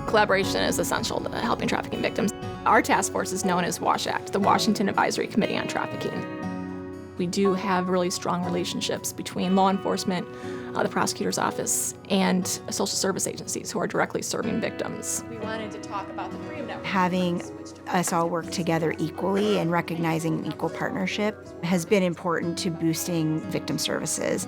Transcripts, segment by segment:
Collaboration is essential to helping trafficking victims. Our task force is known as WASH-ACT, the Washington Advisory Committee on Trafficking. We do have really strong relationships between law enforcement, the prosecutor's office, and social service agencies who are directly serving victims. We wanted to talk about the Freedom Network. Having us all work together equally and recognizing equal partnership has been important to boosting victim services.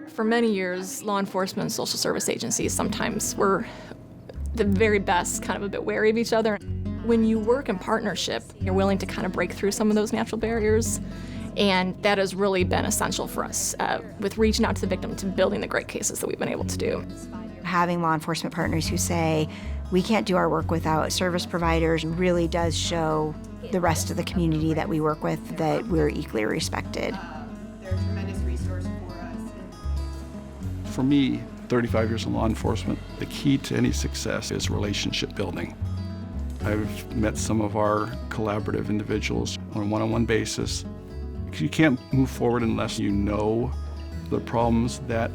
For many years, law enforcement and social service agencies sometimes were the very best, kind of a bit wary of each other. When you work in partnership, you're willing to kind of break through some of those natural barriers, and that has really been essential for us with reaching out to the victim to building the great cases that we've been able to do. Having law enforcement partners who say, we can't do our work without service providers really does show the rest of the community that we work with that we're equally respected. They're a tremendous resource for us. For me, 35 years in law enforcement, the key to any success is relationship building. I've met some of our collaborative individuals on a one-on-one basis. You can't move forward unless you know the problems that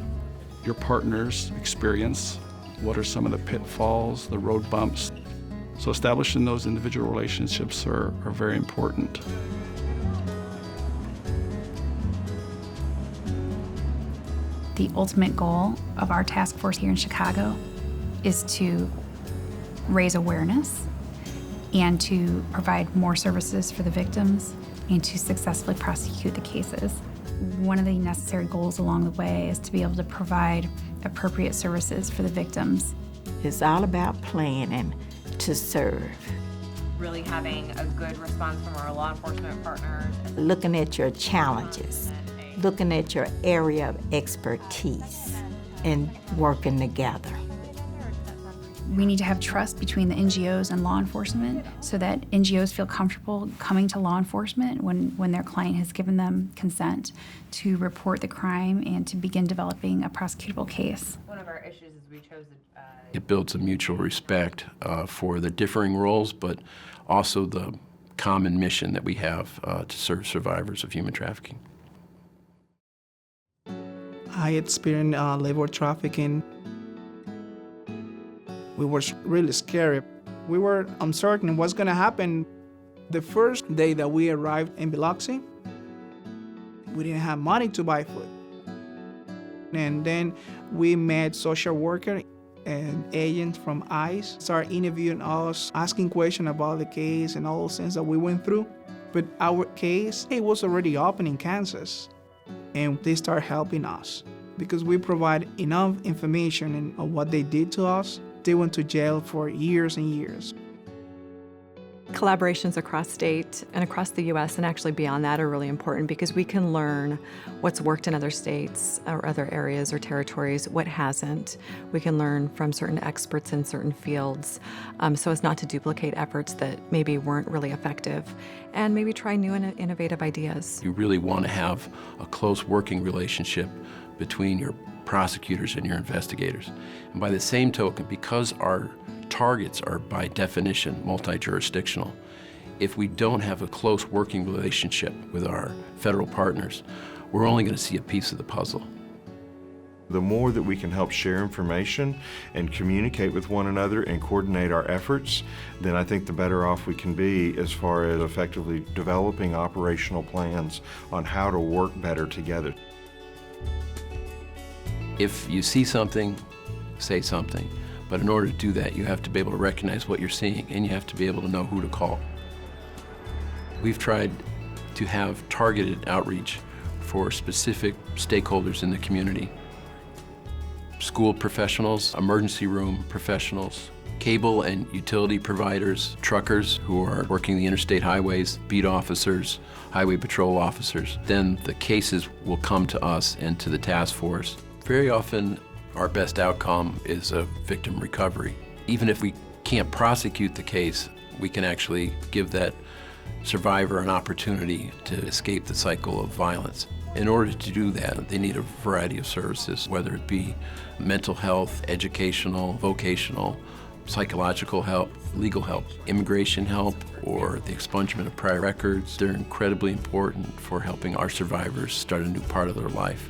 your partners experience. What are some of the pitfalls, the road bumps? So establishing those individual relationships are very important. The ultimate goal of our task force here in Chicago is to raise awareness and to provide more services for the victims and to successfully prosecute the cases. One of the necessary goals along the way is to be able to provide appropriate services for the victims. It's all about planning to serve. Really having a good response from our law enforcement partners. Looking at your challenges, looking at your area of expertise, and working together. We need to have trust between the NGOs and law enforcement so that NGOs feel comfortable coming to law enforcement when their client has given them consent to report the crime and to begin developing a prosecutable case. One of our issues is we chose It builds a mutual respect for the differing roles, but also the common mission that we have to serve survivors of human trafficking. I experienced labor trafficking. We were really scared. We were uncertain what's going to happen. The first day that we arrived in Biloxi, we didn't have money to buy food. And then we met social worker and agents from ICE, started interviewing us, asking questions about the case and all those things that we went through. But our case, it was already open in Kansas, and they started helping us because we provide enough information on what they did to us. They went to jail for years and years. Collaborations across state and across the U.S. and actually beyond that are really important because we can learn what's worked in other states or other areas or territories, what hasn't. We can learn from certain experts in certain fields so as not to duplicate efforts that maybe weren't really effective and maybe try new and innovative ideas. You really want to have a close working relationship between your prosecutors and your investigators. And by the same token, because our targets are by definition multi-jurisdictional, if we don't have a close working relationship with our federal partners, we're only going to see a piece of the puzzle. The more that we can help share information and communicate with one another and coordinate our efforts, then I think the better off we can be as far as effectively developing operational plans on how to work better together. If you see something, say something. But in order to do that, you have to be able to recognize what you're seeing, and you have to be able to know who to call. We've tried to have targeted outreach for specific stakeholders in the community. School professionals, emergency room professionals, cable and utility providers, truckers who are working the interstate highways, beat officers, highway patrol officers. Then the cases will come to us and to the task force. Very often, our best outcome is a victim recovery. Even if we can't prosecute the case, we can actually give that survivor an opportunity to escape the cycle of violence. In order to do that, they need a variety of services, whether it be mental health, educational, vocational, psychological help, legal help, immigration help, or the expungement of prior records. They're incredibly important for helping our survivors start a new part of their life.